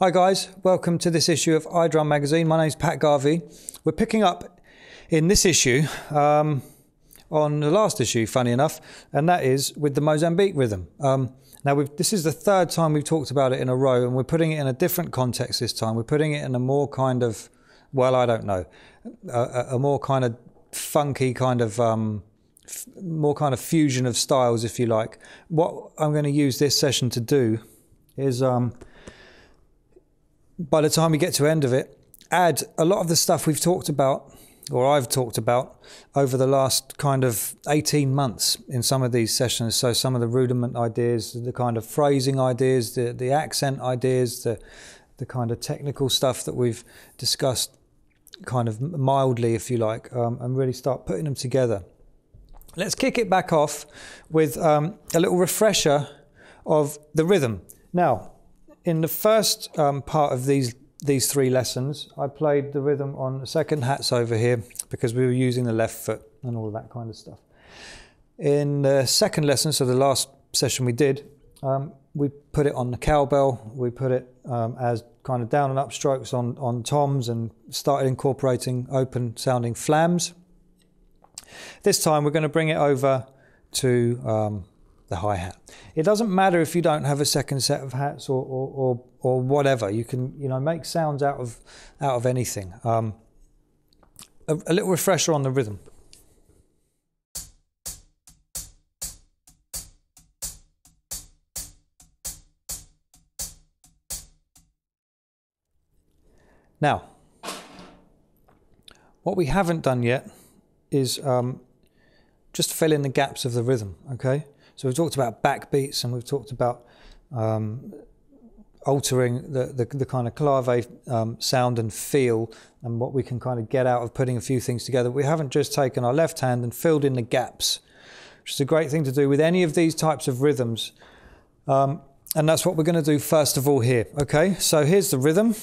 Hi guys, welcome to this issue of iDrum magazine. My name's Pat Garvey. We're picking up in this issue on the last issue, funny enough, and that is with the Mozambique rhythm. Now this is the third time we've talked about it in a row, and we're putting it in a different context this time. We're putting it in a more kind of, well, I don't know, a more kind of funky kind of, more kind of fusion of styles, if you like. What I'm going to use this session to do is, by the time we get to the end of it, add a lot of the stuff we've talked about, or I've talked about, over the last kind of 18 months in some of these sessions. So some of the rudiment ideas, the kind of phrasing ideas, the accent ideas, the kind of technical stuff that we've discussed kind of mildly, if you like, and really start putting them together. Let's kick it back off with a little refresher of the rhythm. Now, in the first part of these three lessons, I played the rhythm on the second hats over here because we were using the left foot and all of that kind of stuff. In the second lesson, so the last session we did, we put it on the cowbell. We put it as kind of down and up strokes on toms and started incorporating open sounding flams. This time we're going to bring it over to the hi-hat. It doesn't matter if you don't have a second set of hats or whatever. You can, you know, make sounds out of anything. A little refresher on the rhythm. Now, what we haven't done yet is just fill in the gaps of the rhythm, okay? So we've talked about backbeats and we've talked about altering the kind of clave sound and feel and what we can kind of get out of putting a few things together. We haven't just taken our left hand and filled in the gaps, which is a great thing to do with any of these types of rhythms. And that's what we're going to do first of all here, okay? So here's the rhythm.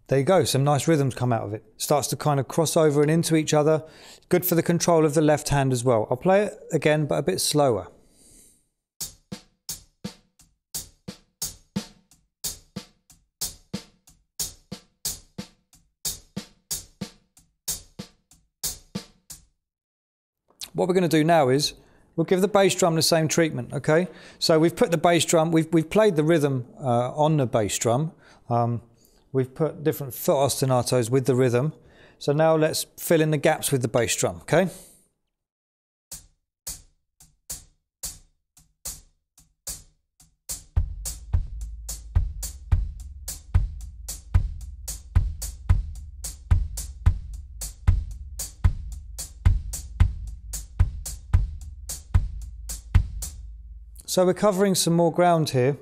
There you go, some nice rhythms come out of it. Starts to kind of cross over and into each other. Good for the control of the left hand as well. I'll play it again, but a bit slower. What we're going to do now is we'll give the bass drum the same treatment, okay? So we've put the bass drum, we've played the rhythm on the bass drum. We've put different foot ostinatos with the rhythm. So now let's fill in the gaps with the bass drum, okay? So we're covering some more ground here.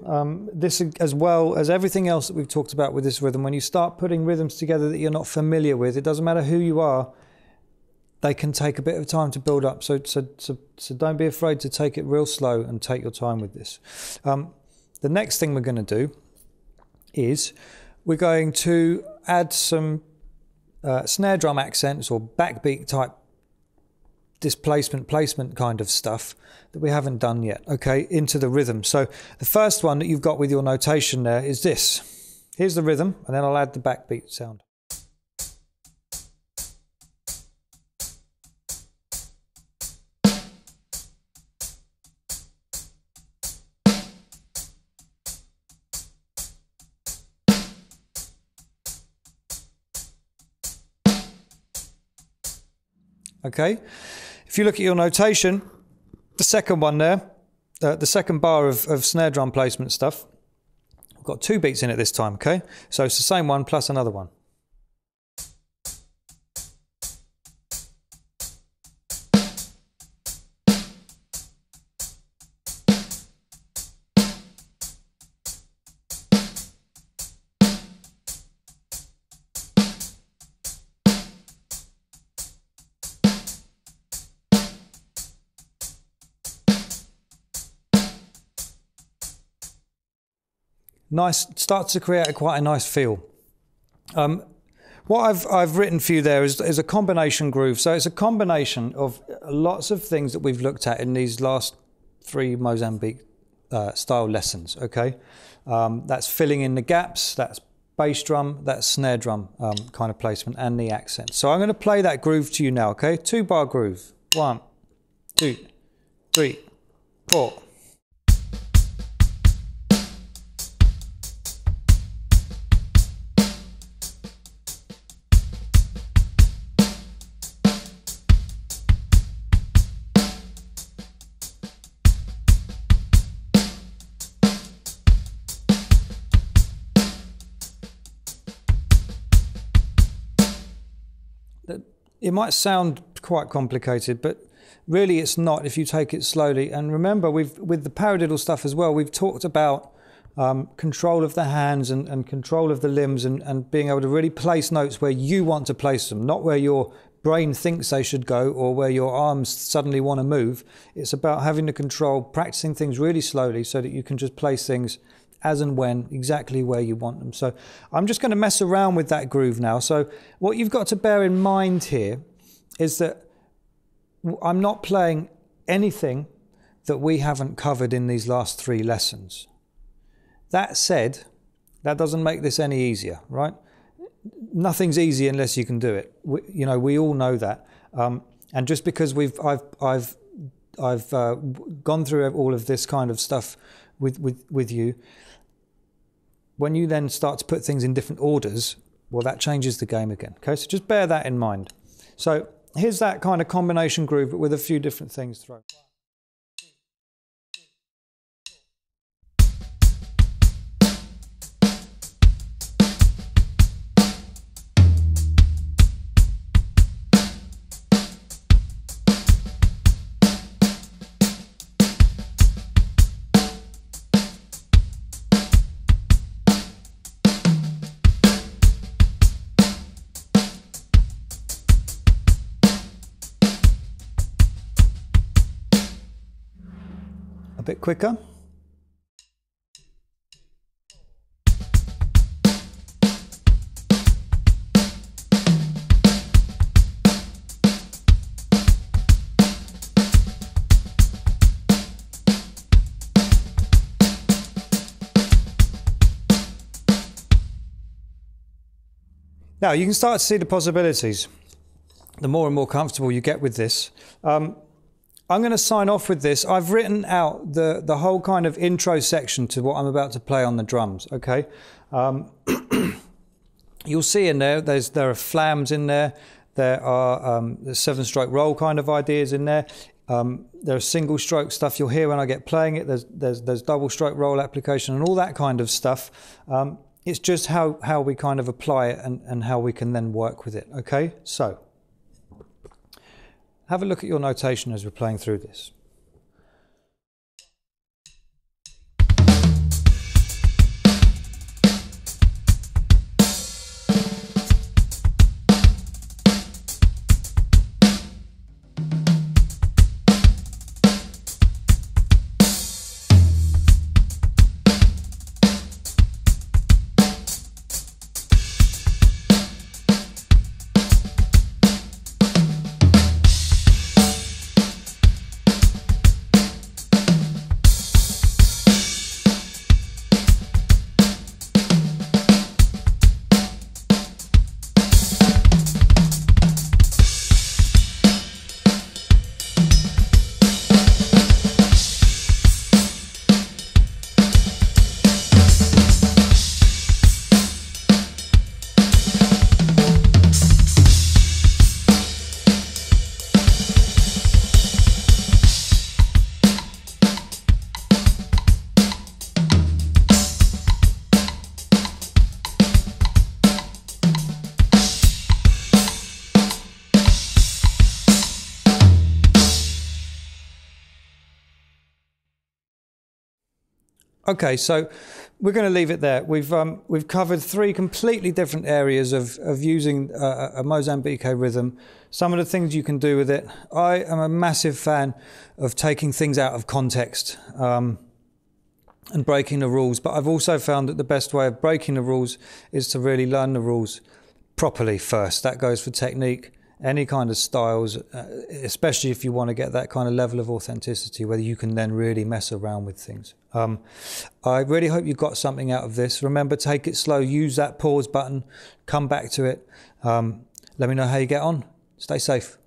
This, as well as everything else that we've talked about with this rhythm, when you start putting rhythms together that you're not familiar with, it doesn't matter who you are, they can take a bit of time to build up. So don't be afraid to take it real slow and take your time with this. The next thing we're going to do is we're going to add some snare drum accents or backbeat type displacement, placement kind of stuff that we haven't done yet, okay, into the rhythm. So the first one that you've got with your notation there is this. Here's the rhythm, and then I'll add the backbeat sound. Okay, if you look at your notation, the second one there, the second bar of snare drum placement stuff, we've got 2 beats in it this time, okay? So it's the same one plus another one. nice, starts to create quite a nice feel. What I've written for you there is a combination groove. So it's a combination of lots of things that we've looked at in these last 3 Mozambique style lessons, okay? That's filling in the gaps, that's bass drum, that's snare drum kind of placement, and the accent. So I'm going to play that groove to you now, okay? 2-bar groove. 1, 2, 3, 4. It might sound quite complicated, but really it's not if you take it slowly. And remember, with the paradiddle stuff as well, we've talked about control of the hands and control of the limbs and being able to really place notes where you want to place them, not where your brain thinks they should go or where your arms suddenly want to move. It's about having the control, practicing things really slowly so that you can just place things as and when, exactly where you want them. So I'm just going to mess around with that groove now. So what you've got to bear in mind here is that I'm not playing anything that we haven't covered in these last 3 lessons. That said, that doesn't make this any easier, right? Nothing's easy unless you can do it. We all know that. And just because I've gone through all of this kind of stuff with you, when you then start to put things in different orders, well, that changes the game again. Okay, so just bear that in mind. So here's that kind of combination groove, but with a few different things thrown. A bit quicker. Now you can start to see the possibilities the more and more comfortable you get with this. I'm going to sign off with this. I've written out the whole kind of intro section to what I'm about to play on the drums, okay? You'll see in there, there are flams in there. There are 7-stroke roll kind of ideas in there. There are single stroke stuff you'll hear when I get playing it. There's double stroke roll application and all that kind of stuff. It's just how we kind of apply it and how we can then work with it, okay? So have a look at your notation as we're playing through this. Okay, so we're going to leave it there. We've covered 3 completely different areas of using a Mozambique rhythm. Some of the things you can do with it. I am a massive fan of taking things out of context. and breaking the rules. But I've also found that the best way of breaking the rules is to really learn the rules properly first. That goes for technique, any kind of styles, especially if you want to get that kind of level of authenticity, whether you can then really mess around with things. I really hope you got something out of this. Remember, take it slow, use that pause button, come back to it. Let me know how you get on. Stay safe.